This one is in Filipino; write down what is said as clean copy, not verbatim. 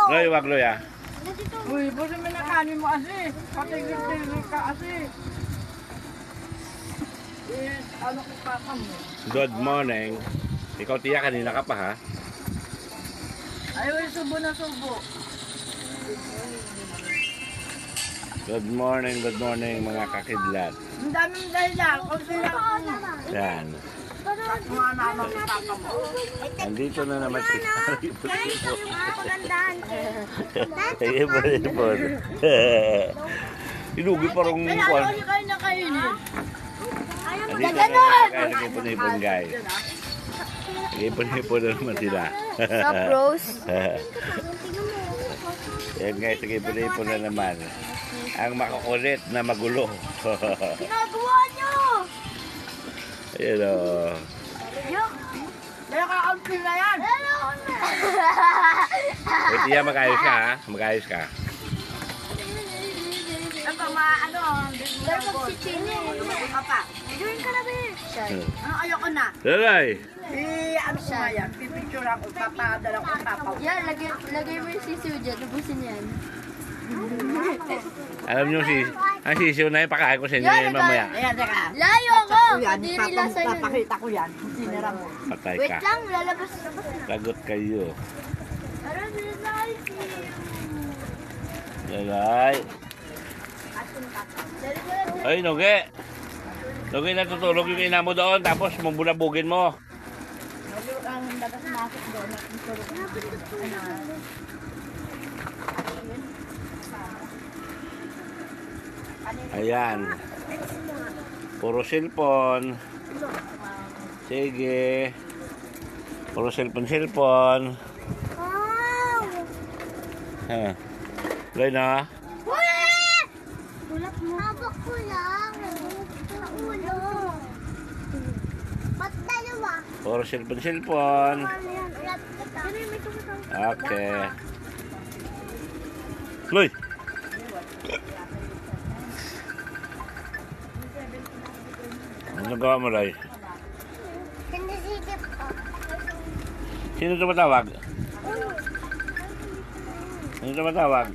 Loy, wag Loy ah. Uy, buti mo na kanin mo kasi. Patigil-tigil ka kasi. Ano ko pa ka mo? Good morning. Ikaw tiya, kanina ka pa ha? Ayaw, subo na subo. Good morning mga kakidlat. Ang daming dahilan. Kung sila Yan. mga naman ko pa ka mo. Andito na naman si Harry. Magandaan. Ipon. Inugi parang Kaya kwan. ano kayo na kayo niyo? Andito na naman guys, nag-ipon-ipon guys. Nag-ipon-ipon na naman sila. Sup, Rose? Yan guys, nag-ipon-ipon na naman. Ang makukulit na magulo. Ginagawa niyo! Ayan o. Kaya ka-ampil na yan. Buti yan, mag-ayos ka ha? Mag-ayos ka. Ang ano, Pero pag si Chini, ka pa. join ka na, be. Ano, ayoko na. Lalay! Ano ko nga yan? Pipicture ako, papadala ko papaw. Yan, lagay mo yung sisiw dyan. Lubusin yan. Alam nyo ang sisiw na yung pakain ko sa inyo yan mamaya. Ayan, teka. Layo ko! Yan, Hindi lasa yun. papakita ko yan. Sinira mo. Patay Wait ka. lang, lalabas. Lagot kayo. Parang nilalay. Lalay. Ay, Nugi. Nugi, natutulog yung ina mo doon. Tapos mabulabugin mo. Ang labas-masok doon. Ayan. Puro cellphone. Sige. Puro cellphone. Wow! Ha. Loy na. Tulak mo. Habak ko lang. Sa ulo. Ba't dalawa? Puro cellphone. Okay. Loy. Ano gawa mo, Loy? Sinisigip ko. Sino tumatawag? Sino tumatawag?